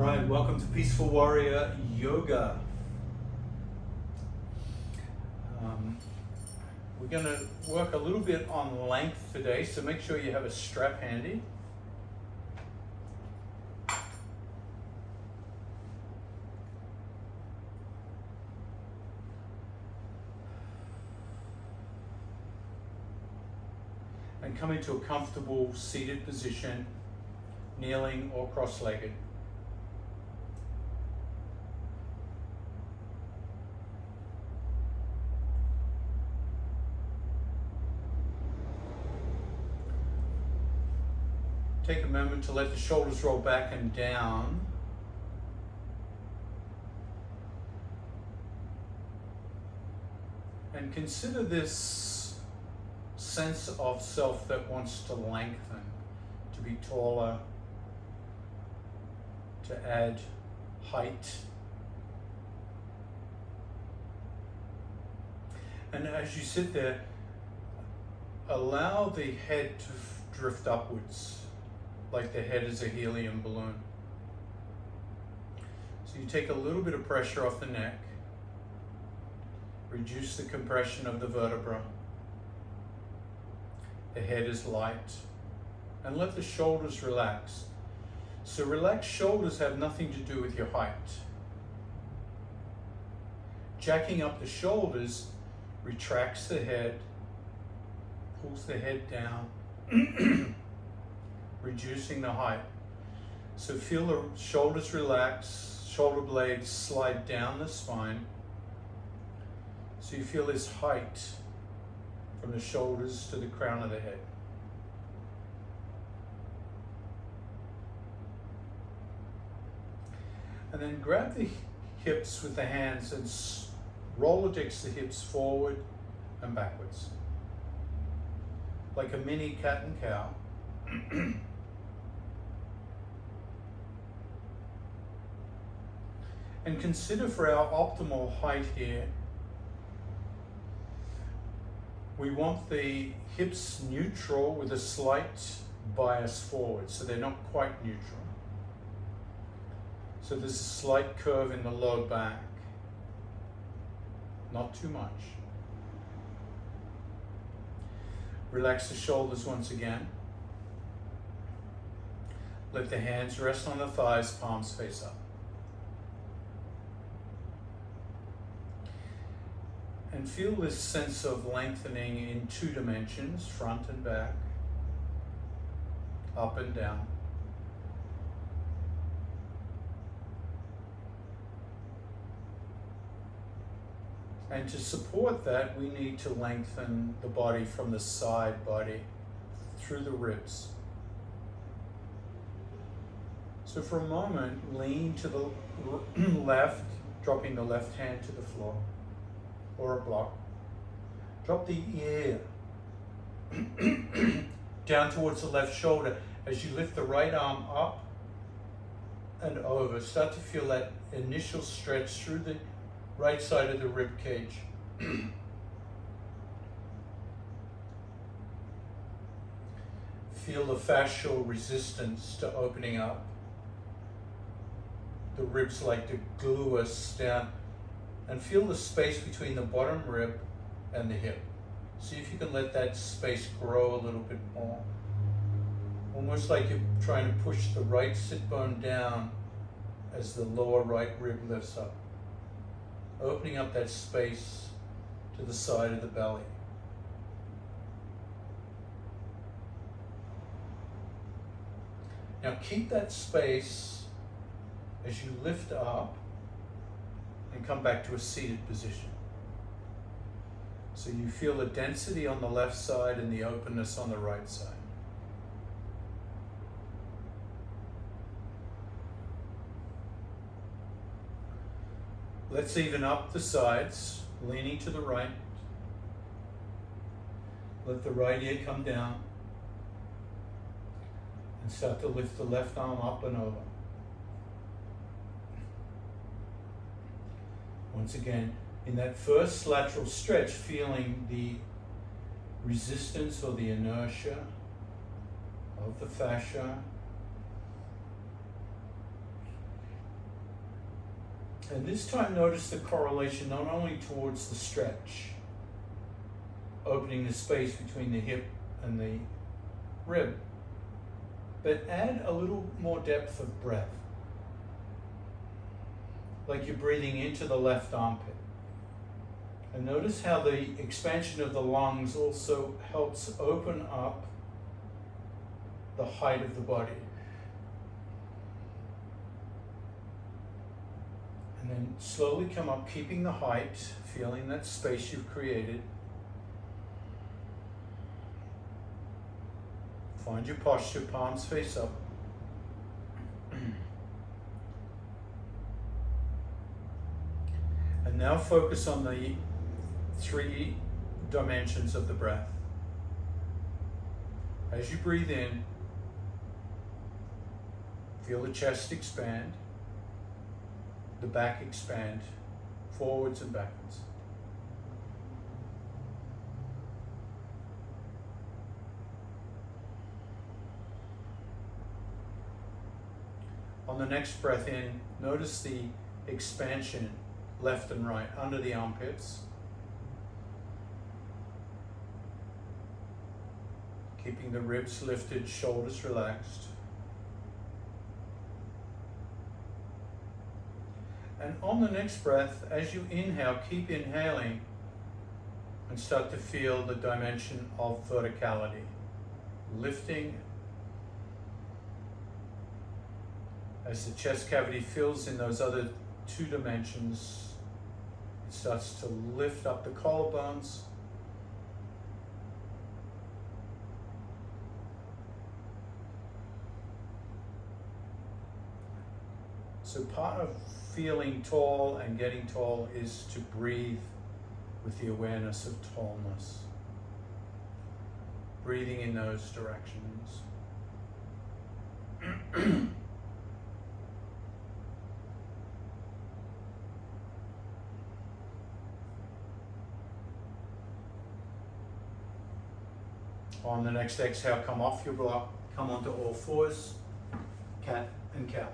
Alright, welcome to Peaceful Warrior Yoga. We're going to work a little bit on length today, so make sure you have a strap handy. And come into a comfortable seated position, kneeling or cross-legged. Take a moment to let the shoulders roll back and down. And consider this sense of self that wants to lengthen, to be taller, to add height. And as you sit there, allow the head to drift upwards, like the head is a helium balloon. So you take a little bit of pressure off the neck, reduce the compression of the vertebra. The head is light, and let the shoulders relax. So relaxed shoulders have nothing to do with your height. Jacking up the shoulders retracts the head, pulls the head down, reducing the height. So feel the shoulders relax, shoulder blades slide down the spine. So you feel this height from the shoulders to the crown of the head. And then grab the hips with the hands and Rolodex the hips forward and backwards, like a mini cat and cow. And consider for our optimal height here, we want the hips neutral with a slight bias forward, so they're not quite neutral. So there's a slight curve in the low back, not too much. Relax the shoulders once again. Let the hands rest on the thighs, palms face up. And feel this sense of lengthening in 2 dimensions, front and back, up and down. And to support that, we need to lengthen the body from the side body through the ribs. So for a moment, lean to the left, dropping the left hand to the floor or a block. Drop the ear down towards the left shoulder as you lift the right arm up and over. Start to feel that initial stretch through the right side of the rib cage. Feel the fascial resistance to opening up. The ribs like to glue us down. And feel the space between the bottom rib and the hip. See if you can let that space grow a little bit more. Almost like you're trying to push the right sit bone down as the lower right rib lifts up. Opening up that space to the side of the belly. Now keep that space as you lift up and come back to a seated position. So you feel the density on the left side and the openness on the right side. Let's even up the sides, leaning to the right. Let the right ear come down and start to lift the left arm up and over. Once again, in that first lateral stretch, feeling the resistance or the inertia of the fascia. And this time notice the correlation not only towards the stretch, opening the space between the hip and the rib, but add a little more depth of breath. Like you're breathing into the left armpit. And notice how the expansion of the lungs also helps open up the height of the body. And then slowly come up, keeping the height, feeling that space you've created. Find your posture, palms face up. And now focus on the 3 dimensions of the breath. As you breathe in, feel the chest expand, the back expand, forwards and backwards. On the next breath in, notice the expansion left and right under the armpits. Keeping the ribs lifted, shoulders relaxed. And on the next breath, as you inhale, keep inhaling and start to feel the dimension of verticality. Lifting as the chest cavity fills in those other 2 dimensions, it starts to lift up the collarbones. So part of feeling tall and getting tall is to breathe with the awareness of tallness. Breathing in those directions. On the next exhale, come off your block, come onto all fours, cat and cow.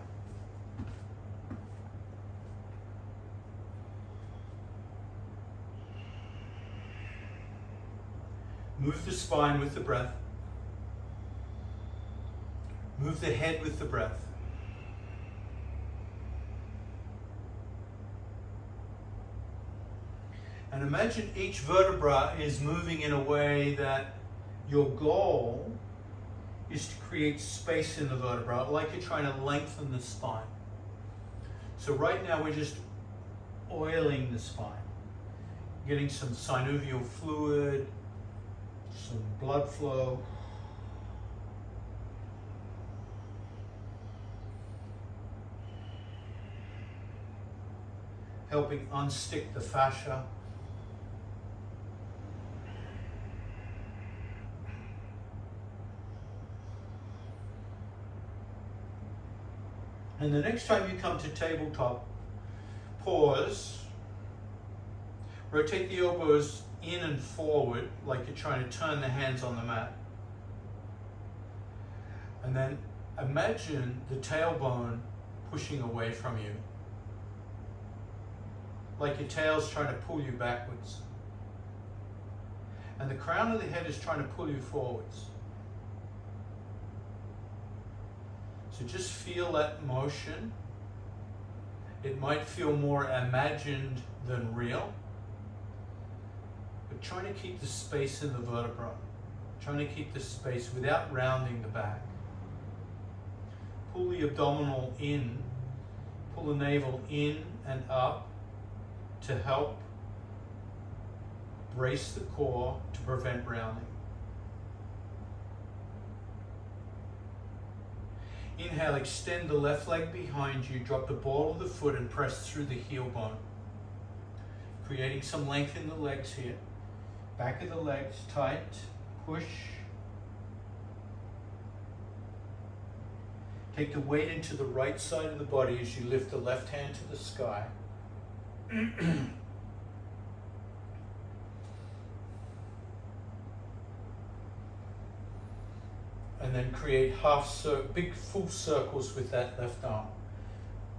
Move the spine with the breath. Move the head with the breath. And imagine each vertebra is moving in a way that your goal is to create space in the vertebra, like you're trying to lengthen the spine. So right now we're just oiling the spine, getting some synovial fluid, some blood flow. Helping unstick the fascia. And the next time you come to tabletop, pause, rotate the elbows in and forward like you're trying to turn the hands on the mat. And then imagine the tailbone pushing away from you, like your tail's trying to pull you backwards. And the crown of the head is trying to pull you forwards. So just feel that motion. It might feel more imagined than real, but trying to keep the space in the vertebra, trying to keep the space without rounding the back. Pull the abdominal in, pull the navel in and up to help brace the core to prevent rounding. Inhale, extend the left leg behind you, drop the ball of the foot and press through the heel bone. Creating some length in the legs here. Back of the legs, tight, push. Take the weight into the right side of the body as you lift the left hand to the sky. And then create big full circles with that left arm.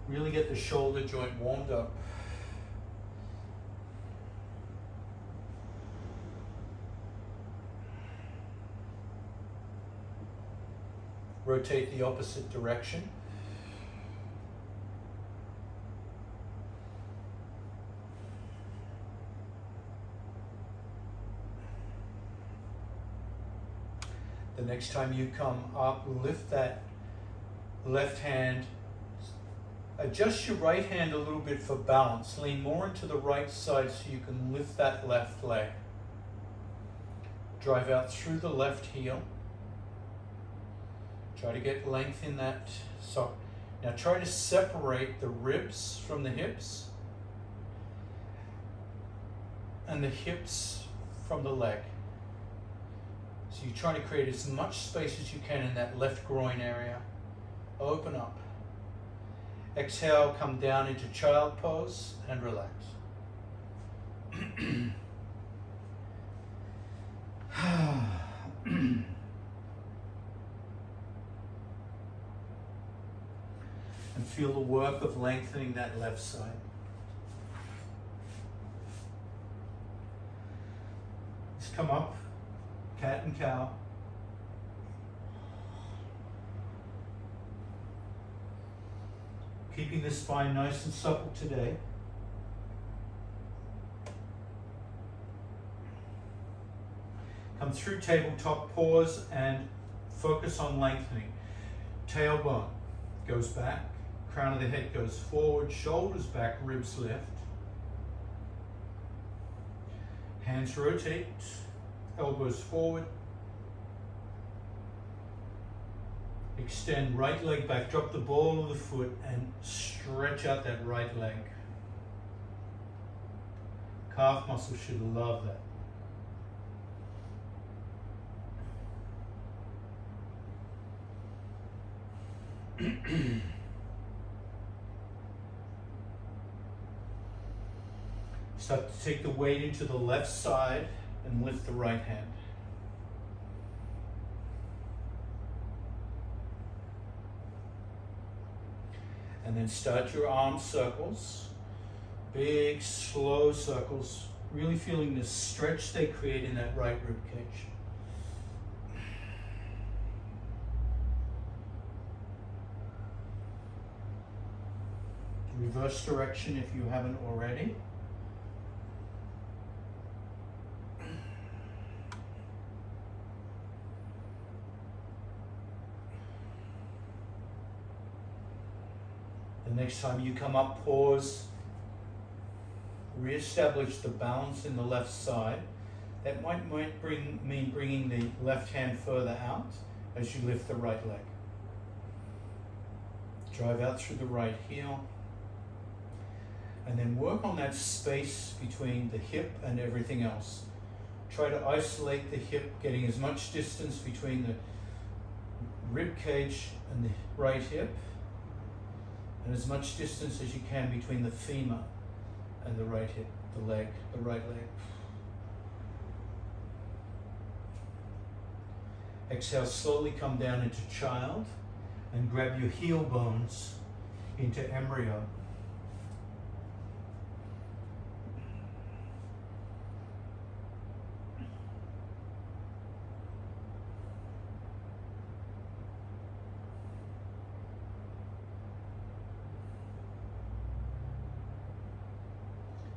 Really get the shoulder joint warmed up. Rotate the opposite direction. The next time you come up, lift that left hand. Adjust your right hand a little bit for balance. Lean more into the right side so you can lift that left leg. Drive out through the left heel. Try to get length in that sock. Now try to separate the ribs from the hips and the hips from the leg. So you try to create as much space as you can in that left groin area. Open up. Exhale, come down into child pose and relax. And feel the work of lengthening that left side. Just come up, cat and cow. Keeping the spine nice and supple today. Come through tabletop, pause and focus on lengthening. Tailbone goes back, crown of the head goes forward, shoulders back, ribs lift. Hands rotate, elbows forward. Extend right leg back, drop the ball of the foot and stretch out that right leg. Calf muscle should love that. Start to take the weight into the left side and lift the right hand. And then start your arm circles, big, slow circles, really feeling the stretch they create in that right rib cage. Reverse direction if you haven't already. The next time you come up, pause. Re-establish the balance in the left side. That might mean bringing the left hand further out as you lift the right leg. Drive out through the right heel. And then work on that space between the hip and everything else. Try to isolate the hip, getting as much distance between the rib cage and the right hip, and as much distance as you can between the femur and the right hip, the leg, the right leg. Exhale, slowly come down into child and grab your heel bones into embryo.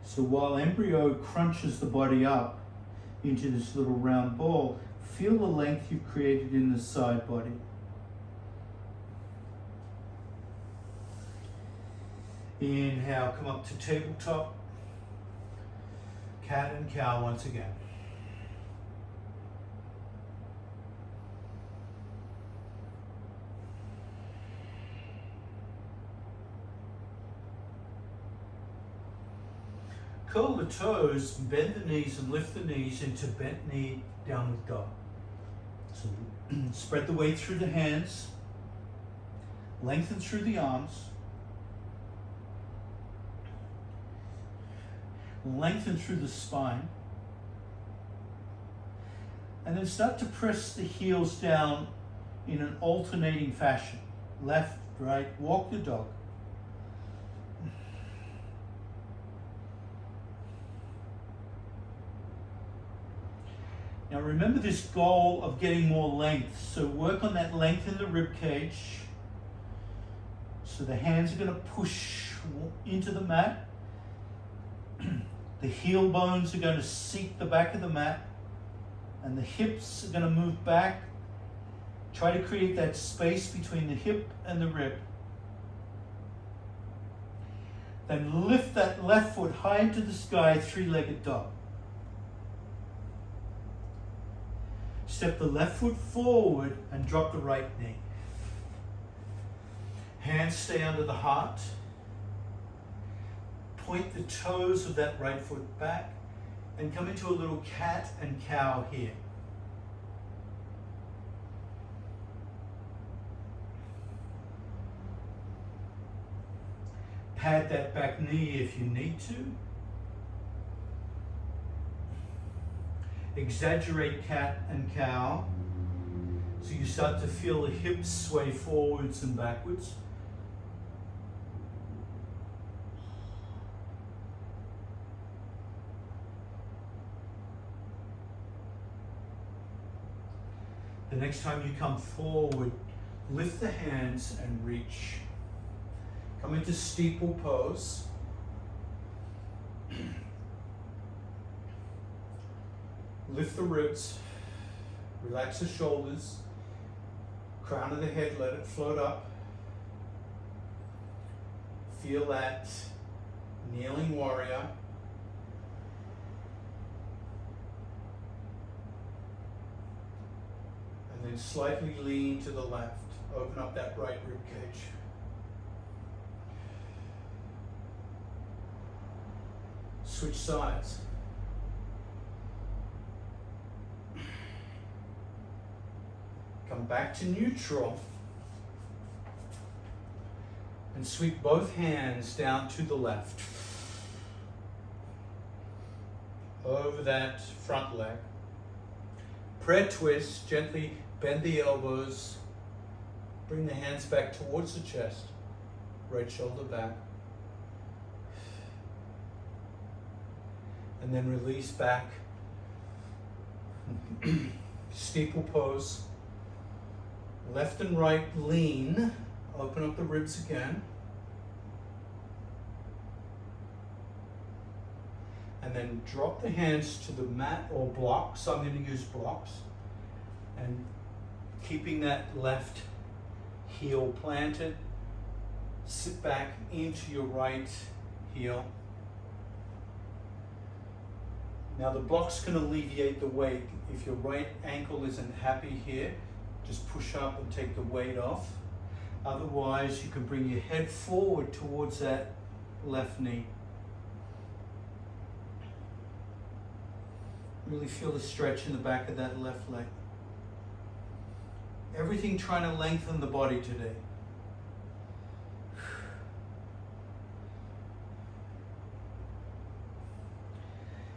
So while embryo crunches the body up into this little round ball, feel the length you've created in the side body. Inhale, come up to tabletop. Cat and cow once again. Curl the toes, bend the knees and lift the knees into bent knee, downward dog. So spread the weight through the hands, lengthen through the arms, lengthen through the spine, and then start to press the heels down in an alternating fashion. Left, right, walk the dog. Now remember this goal of getting more length. So work on that length in the rib cage. So the hands are going to push into the mat. The heel bones are going to seek the back of the mat. And the hips are going to move back. Try to create that space between the hip and the rib. Then lift that left foot high into the sky, three-legged dog. Step the left foot forward and drop the right knee. Hands stay under the heart. Point the toes of that right foot back and come into a little cat and cow here. Pad that back knee if you need to. Exaggerate cat and cow so you start to feel the hips sway forwards and backwards. The next time you come forward, lift the hands and reach. Come into steeple pose. Lift the ribs, relax the shoulders, crown of the head, let it float up. Feel that kneeling warrior. And then slightly lean to the left. Open up that right rib cage. Switch sides. Come back to neutral and sweep both hands down to the left. Over that front leg. Prayer twist, gently bend the elbows. Bring the hands back towards the chest. Right shoulder back. And then release back. Steeple pose. Left and right lean. Open up the ribs again. And then drop the hands to the mat or blocks. I'm going to use blocks. And keeping that left heel planted. Sit back into your right heel. Now the blocks can alleviate the weight. If your right ankle isn't happy here, just push up and take the weight off. Otherwise, you can bring your head forward towards that left knee. Really feel the stretch in the back of that left leg. Everything trying to lengthen the body today.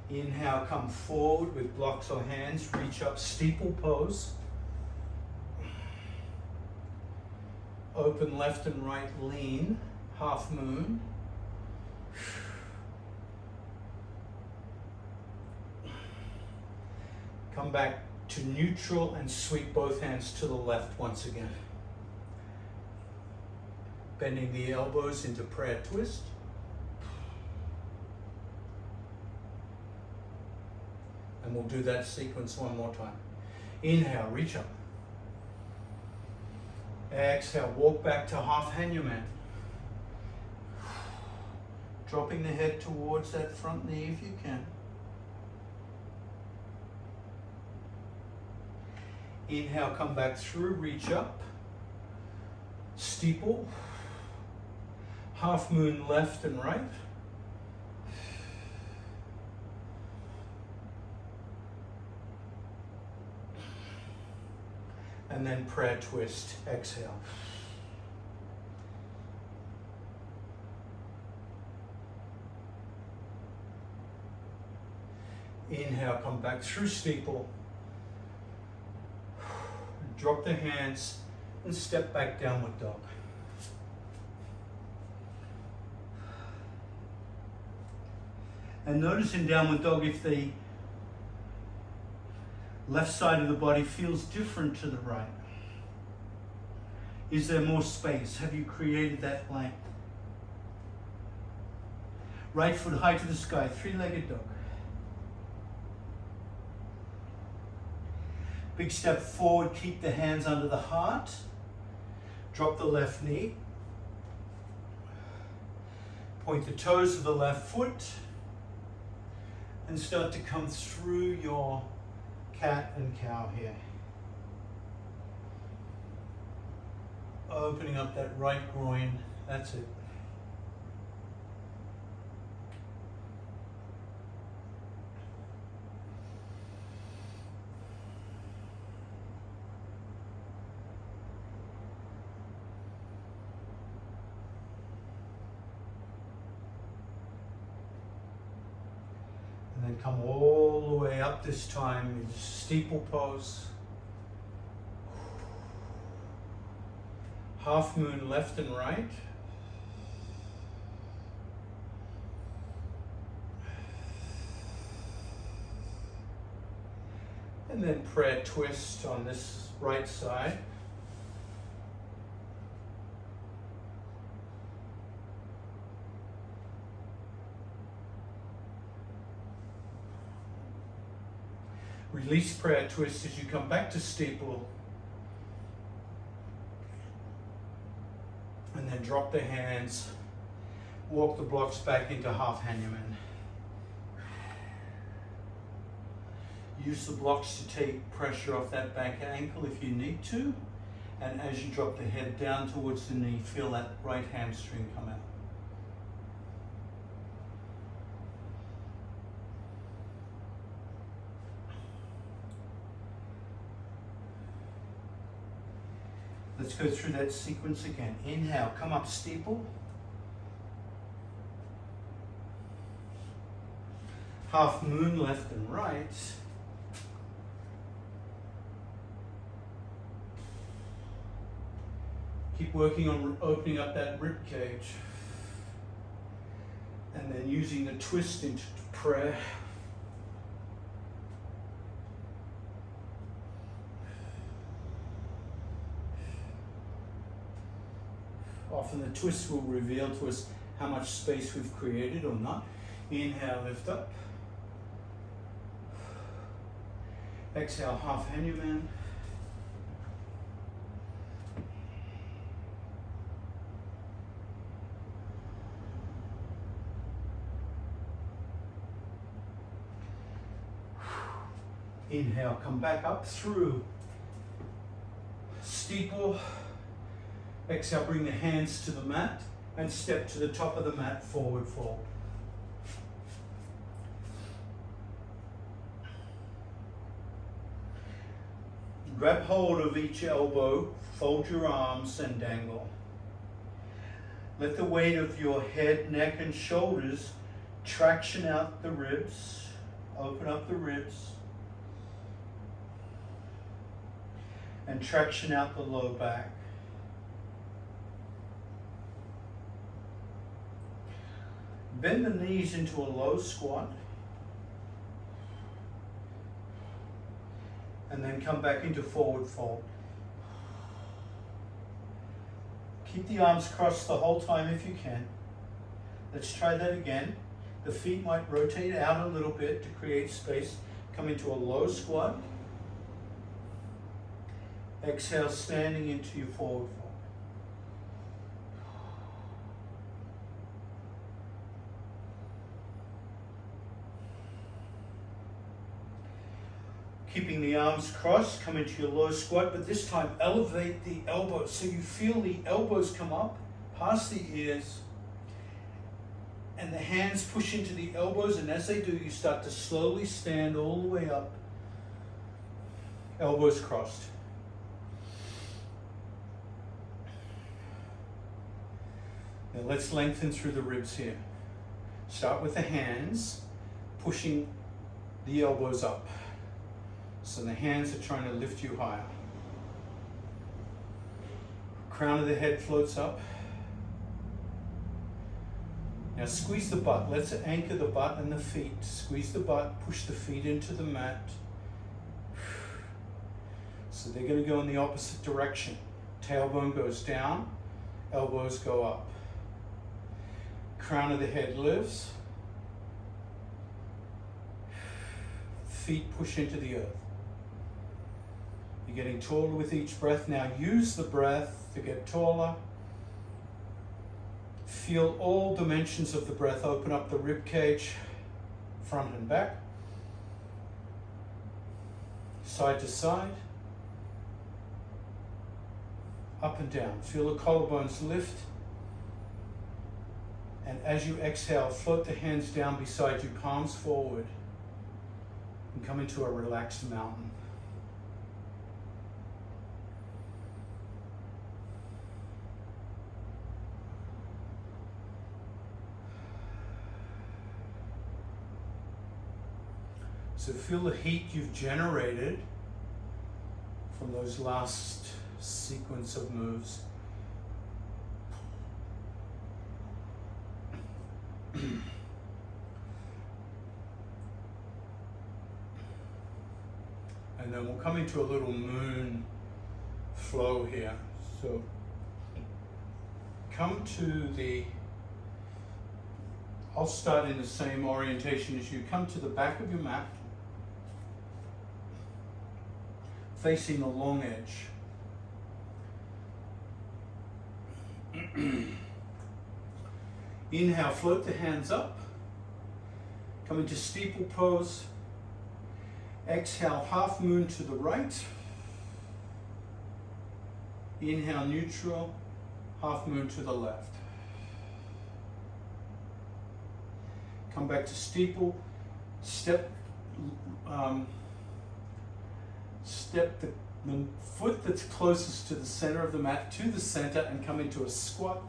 Inhale, come forward with blocks or hands. Reach up, steeple pose. Open left and right, lean, half moon. Come back to neutral and sweep both hands to the left once again. Bending the elbows into prayer twist. And we'll do that sequence one more time. Inhale, reach up. Exhale, walk back to half Hanuman. Dropping the head towards that front knee if you can. Inhale, come back through, reach up. Steeple. Half moon left and right. And then prayer twist, exhale. Inhale, come back through steeple. Drop the hands and step back downward dog. And notice in downward dog if the Left side of the body feels different to the right. Is there more space? Have you created that length? Right foot high to the sky, three-legged dog. Big step forward, keep the hands under the heart. Drop the left knee. Point the toes of the left foot. And start to come through your cat and cow here. Opening up that right groin, that's it. And then come all the way up this time in steeple pose. Half moon left and right. And then prayer twist on this right side. Release prayer twist as you come back to steeple. And then drop the hands, walk the blocks back into half Hanuman. Use the blocks to take pressure off that back ankle if you need to. And as you drop the head down towards the knee, feel that right hamstring come out. Let's go through that sequence again. Inhale, come up steeple. Half moon left and right. Keep working on opening up that rib cage. And then using the twist into prayer. Often the twist will reveal to us how much space we've created or not. Inhale, lift up. Exhale, half Hanuman. Inhale, come back up through steeple. Exhale, bring the hands to the mat and step to the top of the mat, forward fold. Grab hold of each elbow, fold your arms and dangle. Let the weight of your head, neck and shoulders traction out the ribs, open up the ribs, and traction out the low back. Bend the knees into a low squat. And then come back into forward fold. Keep the arms crossed the whole time if you can. Let's try that again. The feet might rotate out a little bit to create space. Come into a low squat. Exhale, standing into your forward fold. Keeping the arms crossed, come into your low squat, but this time elevate the elbows so you feel the elbows come up past the ears and the hands push into the elbows, and as they do, you start to slowly stand all the way up, elbows crossed. Now let's lengthen through the ribs here. Start with the hands, pushing the elbows up. So the hands are trying to lift you higher. Crown of the head floats up. Now squeeze the butt. Let's anchor the butt and the feet. Squeeze the butt, push the feet into the mat. So they're going to go in the opposite direction. Tailbone goes down, elbows go up. Crown of the head lifts. Feet push into the earth. You're getting taller with each breath. Now use the breath to get taller. Feel all dimensions of the breath. Open up the rib cage, front and back, side to side, up and down. Feel the collarbones lift. And as you exhale, float the hands down beside you, palms forward, and come into a relaxed mountain. So feel the heat you've generated from those last sequence of moves. And then we'll come into a little moon flow here. So come to I'll start in the same orientation as you. Come to the back of your mat, facing the long edge. Inhale, float the hands up. Come into steeple pose. Exhale, half moon to the right. Inhale, neutral, half moon to the left. Come back to steeple. Step the foot that's closest to the center of the mat to the center and come into a squat.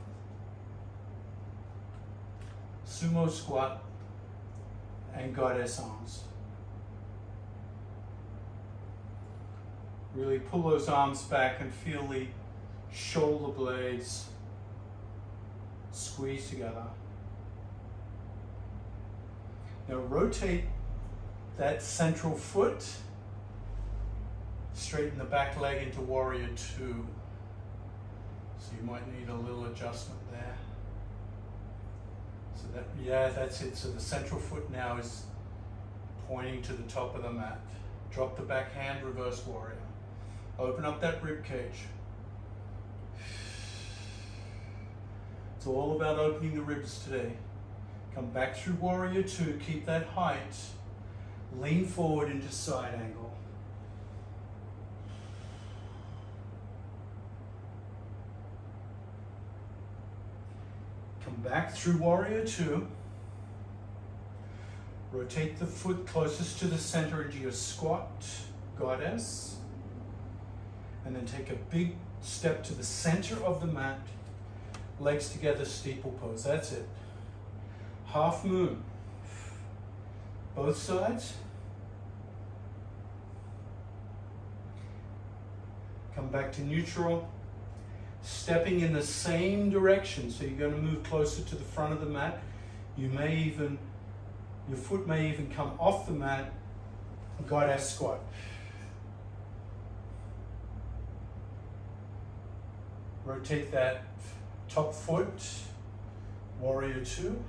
Sumo squat and goddess arms. Really pull those arms back and feel the shoulder blades squeeze together. Now rotate that central foot, straighten the back leg into warrior two. So you might need a little adjustment there. So that's it. So the central foot now is pointing to the top of the mat. Drop the back hand, reverse warrior. Open up that rib cage. It's all about opening the ribs today. Come back through warrior two, keep that height. Lean forward into side angle. Come back through warrior two. Rotate the foot closest to the center into your squat, goddess. And then take a big step to the center of the mat. Legs together, steeple pose. That's it. Half moon. Both sides. Come back to neutral. Stepping in the same direction. So you're going to move closer to the front of the mat. Your foot may even come off the mat. Goddess squat. Rotate that top foot, warrior two.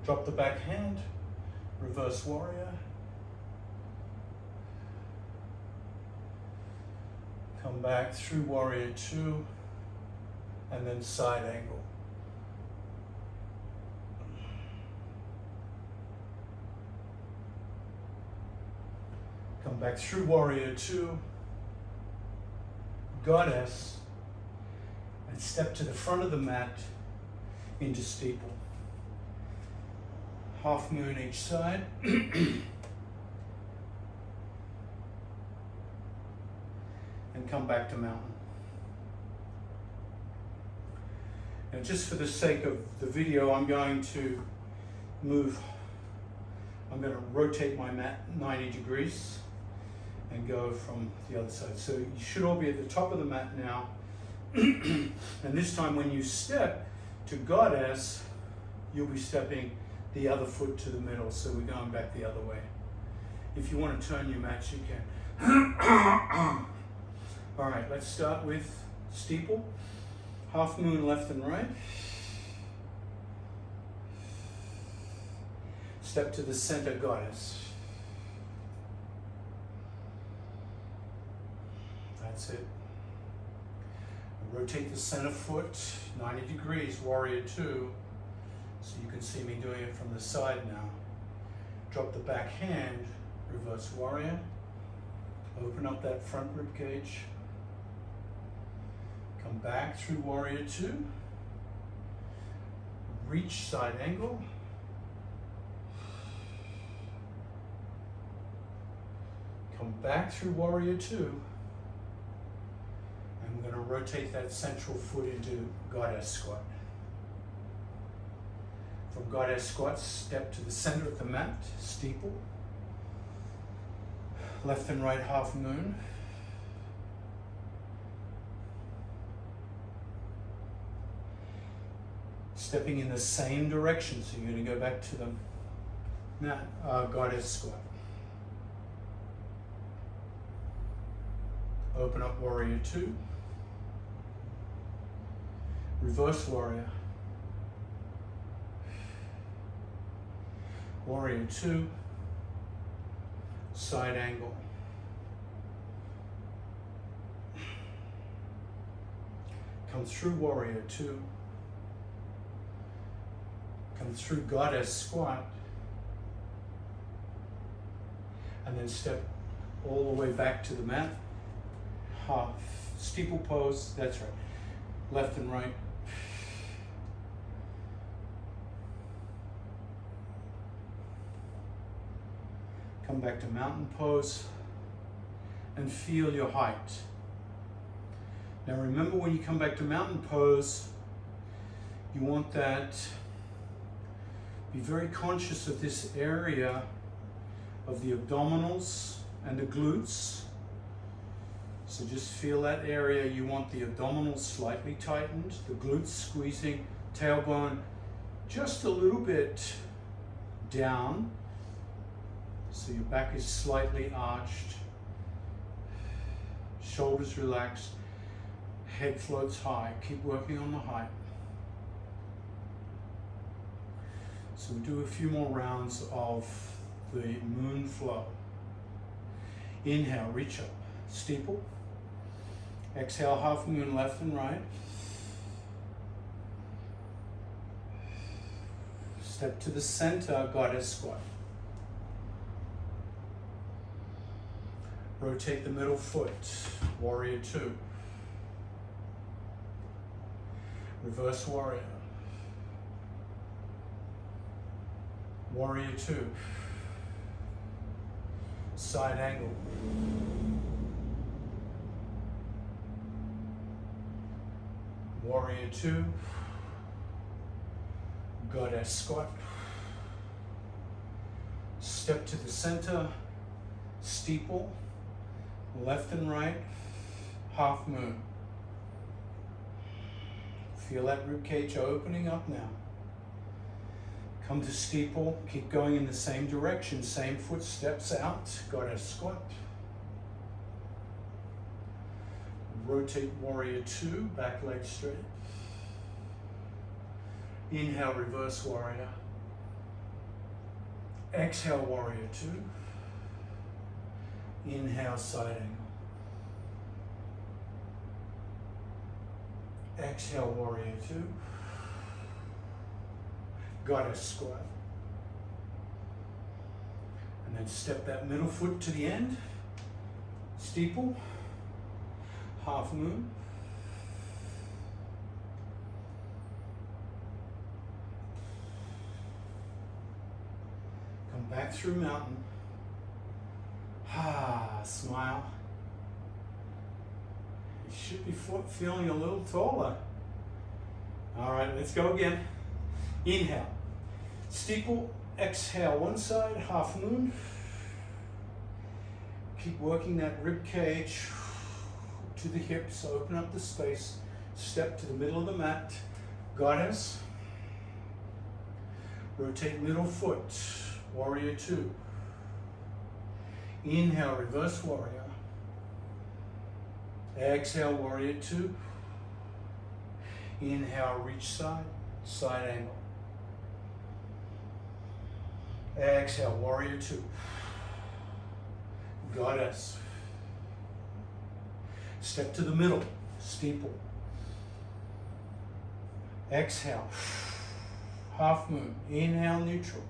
Drop the back hand, reverse warrior. Come back through warrior two, and then side angle. Come back through warrior two, goddess, and step to the front of the mat into steeple. Half moon each side. And come back to mountain. And just for the sake of the video, I'm going to rotate my mat 90 degrees and go from the other side. So you should all be at the top of the mat now. And this time when you step to goddess, you'll be stepping the other foot to the middle. So we're going back the other way. If you want to turn your mats, you can. All right, let's start with steeple. Half moon left and right. Step to the center, goddess. That's it. Rotate the center foot 90 degrees, warrior two. So you can see me doing it from the side now. Drop the back hand, reverse warrior. Open up that front rib cage. Come back through warrior two. Reach side angle. Come back through warrior two. And we're going to rotate that central foot into goddess squat. From goddess squat, step to the center of the mat, steeple. Left and right half moon. Stepping in the same direction, so you're going to go back to the mat, goddess squat. Open up warrior two. Reverse warrior. Warrior two. Side angle. Come through warrior two. Come through goddess squat. And then step all the way back to the mat. Half steeple pose, that's right. Left and right. Come back to mountain pose and feel your height. Now remember, when you come back to mountain pose, you want that, be very conscious of this area of the abdominals and the glutes. So just feel that area. You want the abdominals slightly tightened, the glutes squeezing, tailbone just a little bit down. So your back is slightly arched, shoulders relaxed, head floats high. Keep working on the height. So we do a few more rounds of the moon flow. Inhale, reach up, steeple. Exhale, half moon left and right. Step to the center, goddess squat. Rotate the middle foot, warrior two. Reverse warrior. Warrior two. Side angle. Warrior two. Goddess squat. Step to the center, steeple. Left and right, half moon. Feel that rib cage opening up now. Come to steeple, keep going in the same direction, same foot steps out, goddess squat. Rotate warrior two, back leg straight. Inhale, reverse warrior. Exhale, warrior two. Inhale, side angle. Exhale, warrior two. Goddess squat. And then step that middle foot to the end. Steeple. Half moon. Come back through mountain. Smile. You should be feeling a little taller. All right, let's go again. Inhale. Steeple. Exhale, one side, half moon. Keep working that rib cage to the hips. Open up the space. Step to the middle of the mat. Goddess. Rotate middle foot. Warrior two. Inhale, reverse warrior. Exhale, warrior two. Inhale, reach side, side angle. Exhale, warrior two. Goddess. Step to the middle, steeple. Exhale, half moon. Inhale, neutral.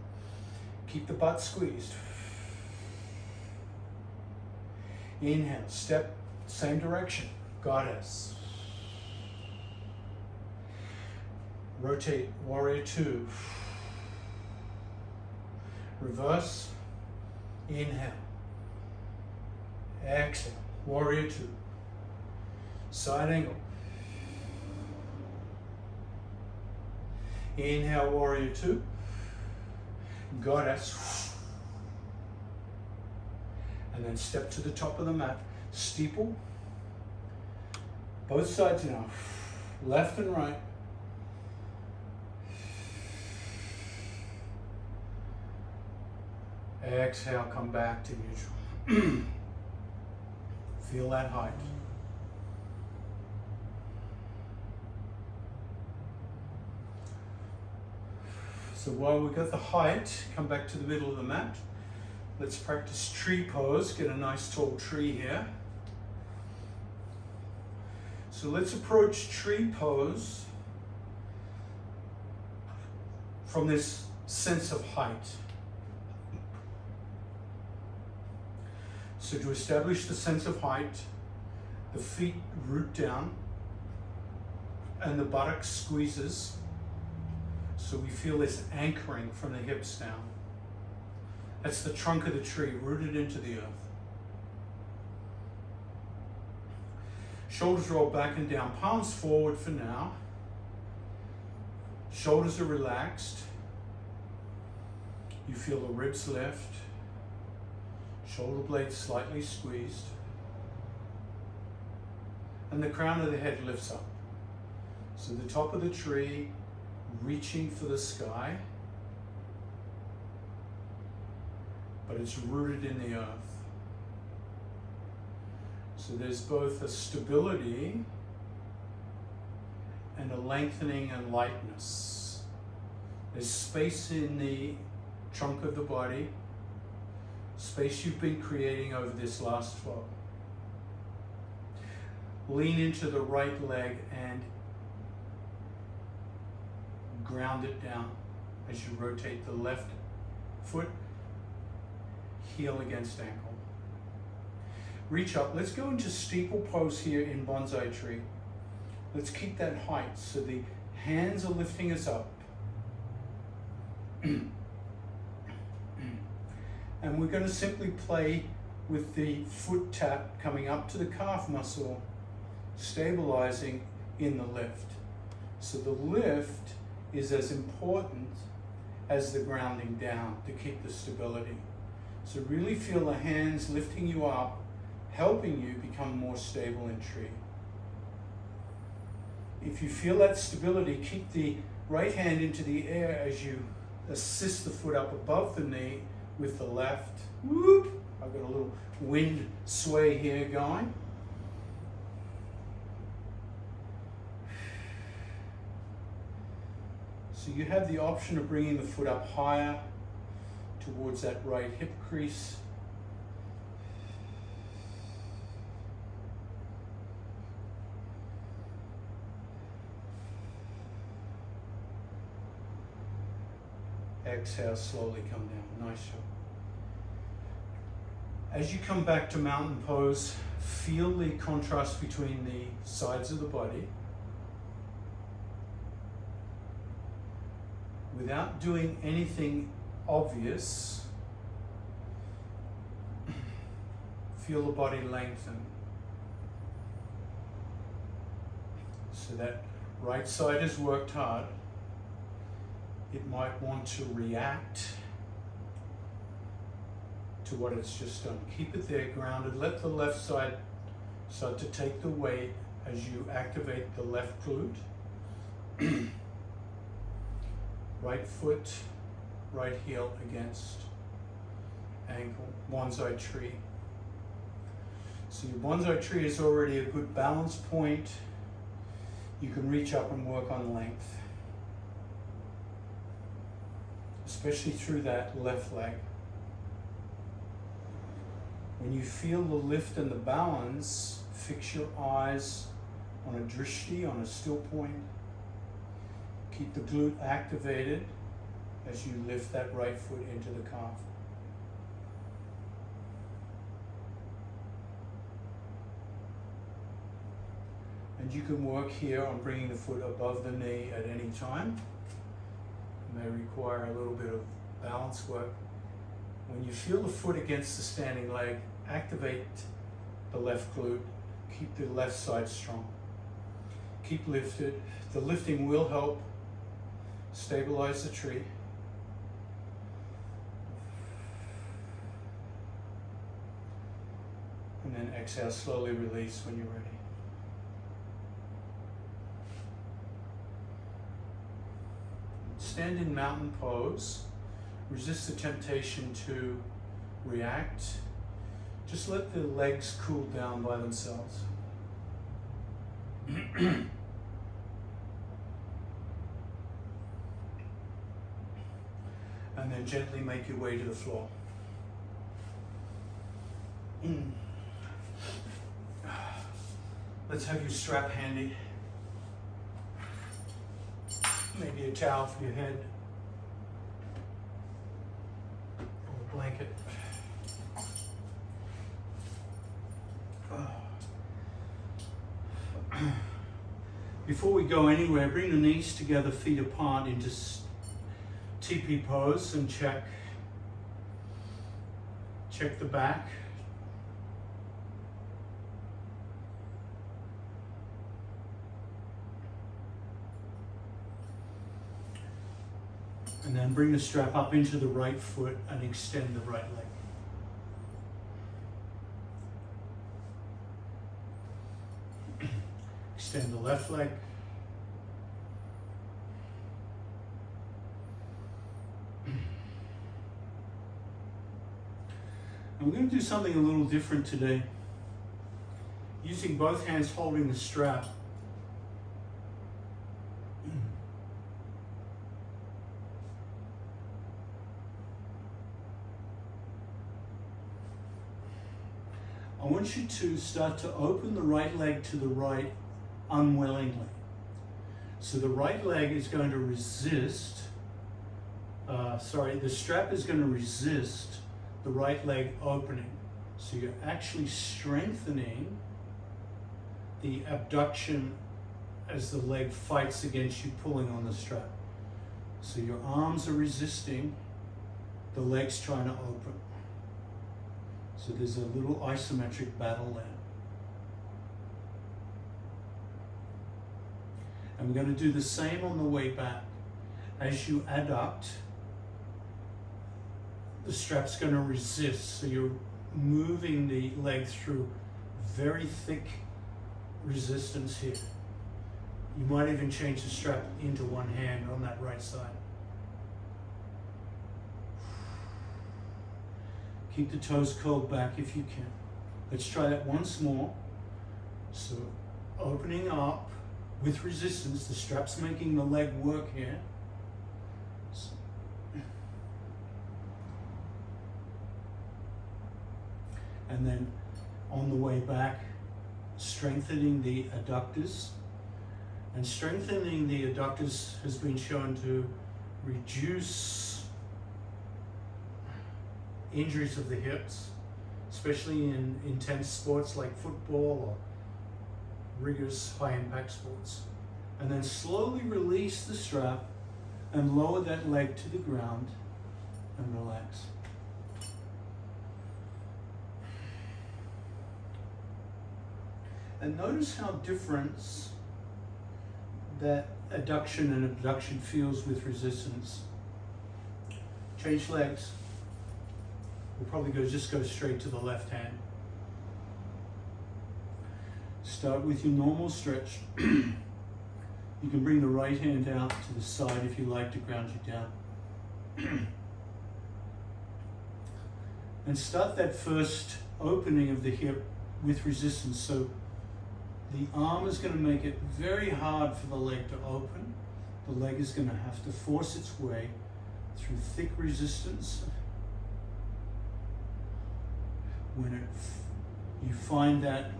Keep the butt squeezed. Inhale, step, same direction, goddess. Rotate, warrior two. Reverse, inhale. Exhale, warrior two. Side angle. Inhale, warrior two. Goddess. And then step to the top of the mat. Steeple. Both sides now. Left and right. Exhale, come back to neutral. Feel that height. So while we've got the height, come back to the middle of the mat. Let's practice tree pose. Get a nice tall tree here. So let's approach tree pose from this sense of height. So to establish the sense of height, the feet root down and the buttock squeezes. So we feel this anchoring from the hips down. That's the trunk of the tree rooted into the earth. Shoulders roll back and down, palms forward for now. Shoulders are relaxed. You feel the ribs lift. Shoulder blades slightly squeezed. And the crown of the head lifts up. So the top of the tree reaching for the sky, but it's rooted in the earth. So there's both a stability and a lengthening and lightness. There's space in the trunk of the body, space you've been creating over this last flow. Lean into the right leg and ground it down as you rotate the left foot, heel against ankle. Reach up. Let's go into steeple pose here in bonsai tree. Let's keep that height so the hands are lifting us up. And we're going to simply play with the foot tap coming up to the calf muscle, stabilizing in the lift. So the lift is as important as the grounding down to keep the stability. So really feel the hands lifting you up, helping you become more stable in tree. If you feel that stability, keep the right hand into the air as you assist the foot up above the knee with the left. Whoop! I've got a little wind sway here going. So you have the option of bringing the foot up higher towards that right hip crease. Exhale, slowly come down. Nice job. As you come back to mountain pose, feel the contrast between the sides of the body. Without doing anything obvious, feel the body lengthen. So that right side has worked hard. It might want to react to what it's just done. Keep it there grounded. Let the left side start to take the weight as you activate the left glute. Right foot, right heel against ankle, bonsai tree. So your bonsai tree is already a good balance point. You can reach up and work on length, especially through that left leg. When you feel the lift and the balance, fix your eyes on a drishti, on a still point. Keep the glute activated as you lift that right foot into the calf. And you can work here on bringing the foot above the knee at any time. It may require a little bit of balance work. When you feel the foot against the standing leg, activate the left glute. Keep the left side strong. Keep lifted. The lifting will help stabilize the tree. And then exhale, slowly release when you're ready. Stand in mountain pose. Resist the temptation to react. Just let the legs cool down by themselves. And then gently make your way to the floor. Let's have your strap handy. Maybe a towel for your head. Or a blanket. Before we go anywhere, bring the knees together, feet apart into TP pose and check the back. And then bring the strap up into the right foot and extend the right leg. Extend the left leg. And we're going to do something a little different today. Using both hands holding the strap. I want you to start to open the right leg to the right unwillingly. So the right leg is going to resist, the strap is going to resist the right leg opening. So you're actually strengthening the abduction as the leg fights against you pulling on the strap. So your arms are resisting, the leg's trying to open. So there's a little isometric battle there. And we're going to do the same on the way back. As you adduct, the strap's going to resist. So you're moving the leg through very thick resistance here. You might even change the strap into one hand on that right side. Keep the toes curled back if you can. Let's try that once more. So opening up with resistance, the strap's making the leg work here. And then on the way back, strengthening the adductors. And strengthening the adductors has been shown to reduce injuries of the hips, especially in intense sports like football or rigorous high-impact sports. And then slowly release the strap and lower that leg to the ground and relax. And notice how different that adduction and abduction feels with resistance. Change legs. We'll probably just go straight to the left hand. Start with your normal stretch. You can bring the right hand out to the side if you like to ground you down. And start that first opening of the hip with resistance. So the arm is going to make it very hard for the leg to open. The leg is going to have to force its way through thick resistance. When you find that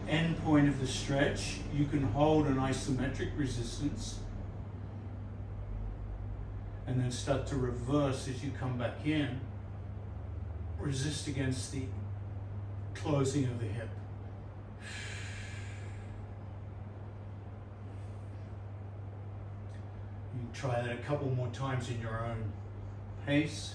end point of the stretch, you can hold an isometric resistance and then start to reverse as you come back in. Resist against the closing of the hip. You can try that a couple more times in your own pace.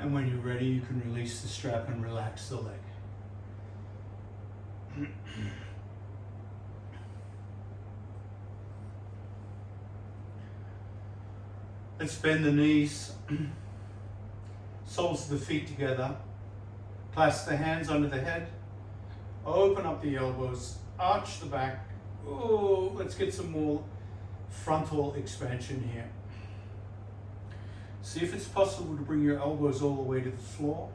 And when you're ready, you can release the strap and relax the leg. Let's bend the knees, soles of the feet together, clasp the hands under the head, open up the elbows, arch the back. Oh, let's get some more frontal expansion here. See if it's possible to bring your elbows all the way to the floor.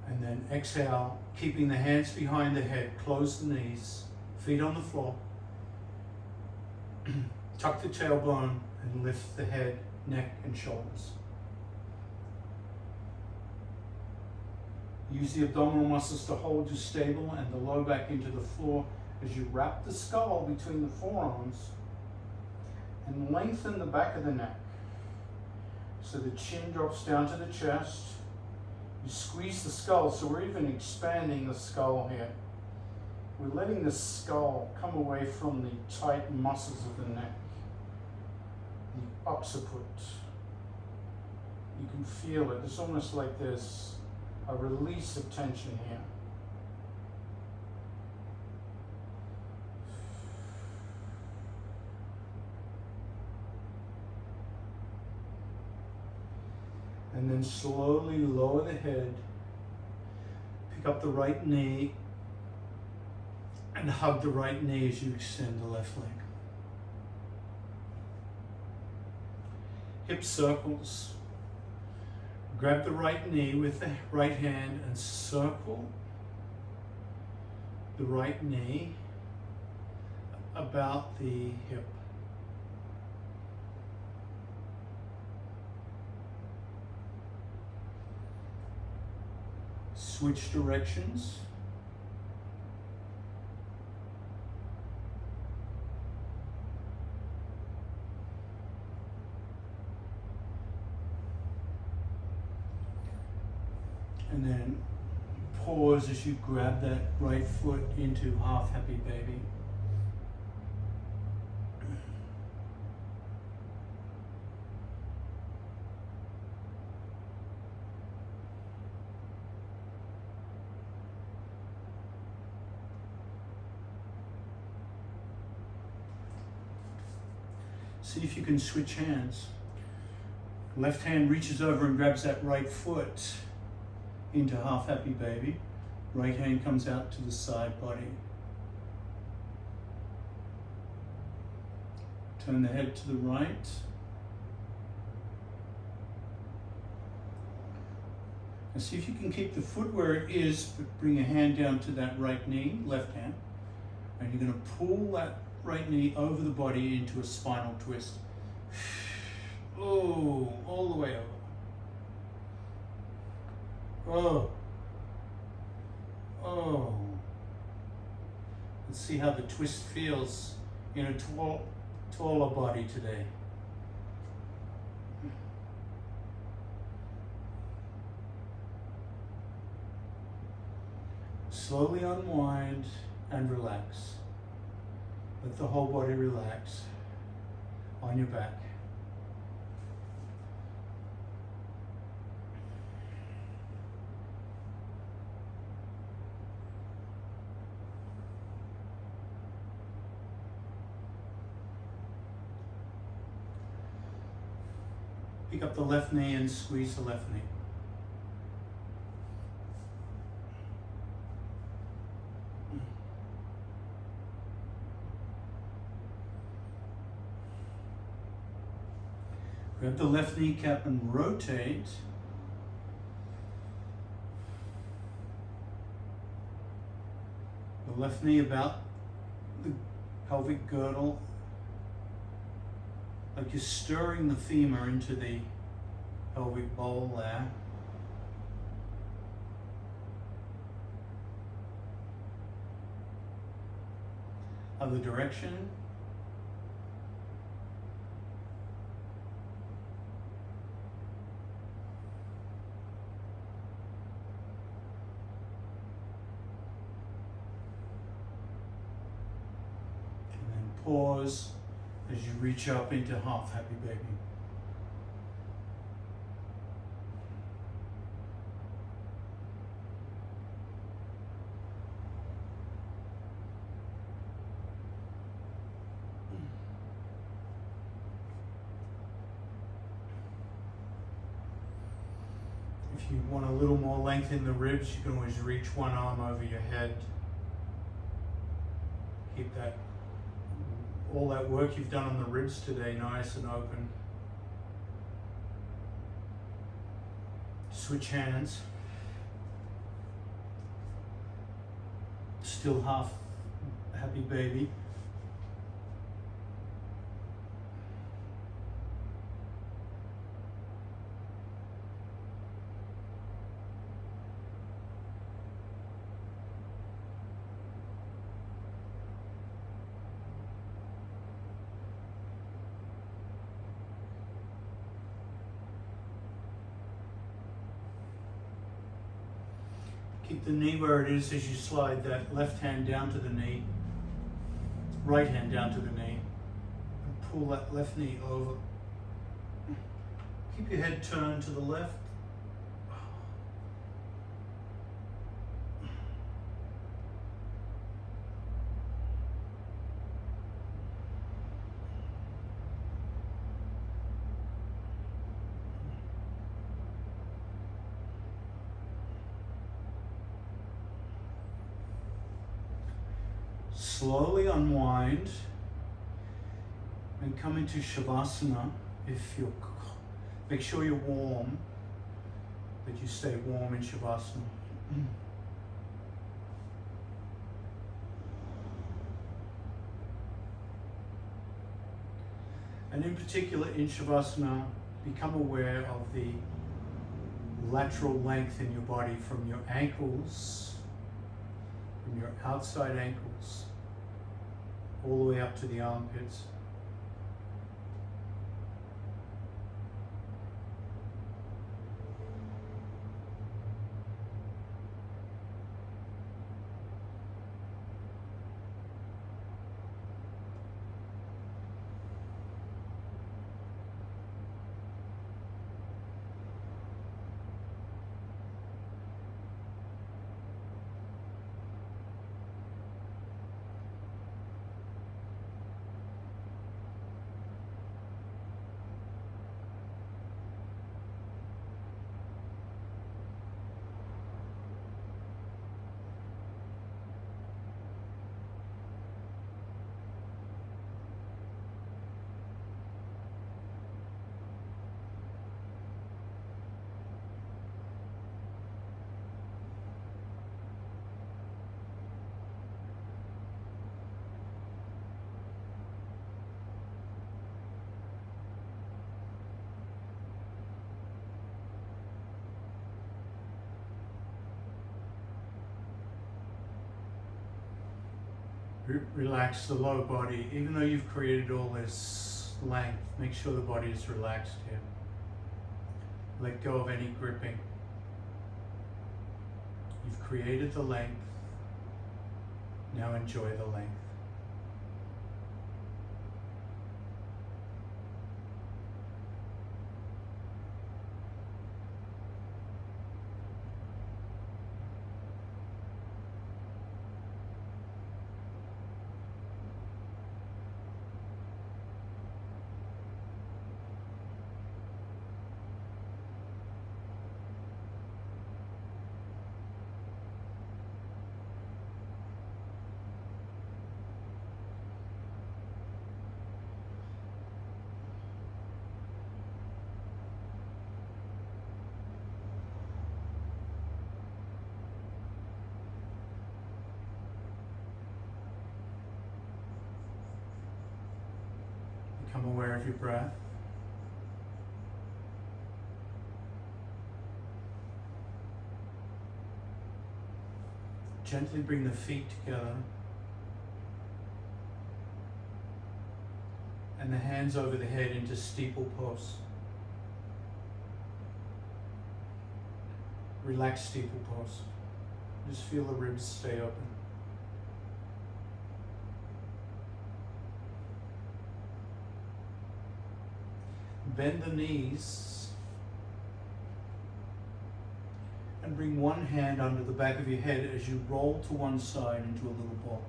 And then exhale, keeping the hands behind the head, close the knees, feet on the floor. Tuck the tailbone and lift the head, neck, and shoulders. Use the abdominal muscles to hold you stable and the low back into the floor as you wrap the skull between the forearms and lengthen the back of the neck so the chin drops down to the chest. You squeeze the skull, so we're even expanding the skull here. We're letting the skull come away from the tight muscles of the neck, the occiput. You can feel it. It's almost like there's a release of tension here. And then slowly lower the head, pick up the right knee, and hug the right knee as you extend the left leg. Hip circles. Grab the right knee with the right hand and circle the right knee about the hip. Switch directions. And then pause as you grab that right foot into half happy baby. See if you can switch hands. Left hand reaches over and grabs that right foot into half happy baby. Right hand comes out to the side body. Turn the head to the right. And see if you can keep the foot where it is, but bring a hand down to that right knee, left hand. And you're going to pull that right knee over the body into a spinal twist. Oh, all the way over. Oh. Oh. Let's see how the twist feels in a taller body today. Slowly unwind and relax. Let the whole body relax on your back. Pick up the left knee and squeeze the left knee. Grab the left kneecap and rotate. The left knee about the pelvic girdle, like you're stirring the femur into the pelvic bowl there. Other direction. Pause as you reach up into half happy baby. If you want a little more length in the ribs, you can always reach one arm over your head. Keep that, all that work you've done on the ribs today nice and open. Switch hands. Still half happy baby. Keep the knee where it is as you slide that left hand down to the knee, right hand down to the knee, and pull that left knee over. Keep your head turned to the left. Slowly unwind and come into Shavasana. Make sure you're warm, that you stay warm in Shavasana. And in particular in Shavasana, become aware of the lateral length in your body from your ankles, from your outside ankles, all the way up to the armpits. Relax the lower body. Even though you've created all this length, make sure the body is relaxed here. Let go of any gripping. You've created the length. Now enjoy the length. Become aware of your breath. Gently bring the feet together and the hands over the head into steeple pose. Relax steeple pose. Just feel the ribs stay open. Bend the knees and bring one hand under the back of your head as you roll to one side into a little ball.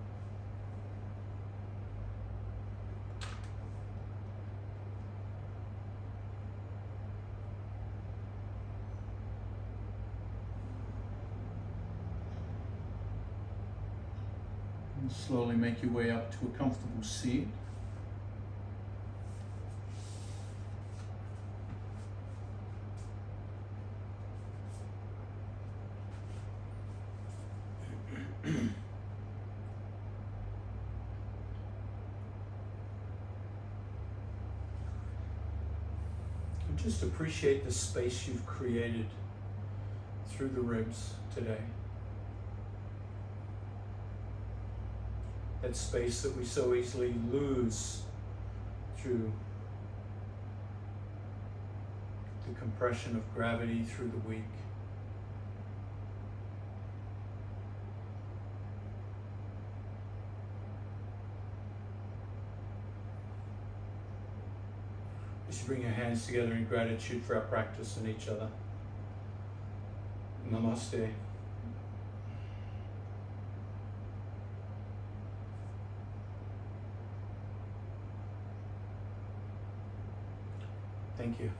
And slowly make your way up to a comfortable seat. Just appreciate the space you've created through the ribs today. That space that we so easily lose through the compression of gravity through the week. As you bring your hands together in gratitude for our practice and each other. Namaste. Thank you.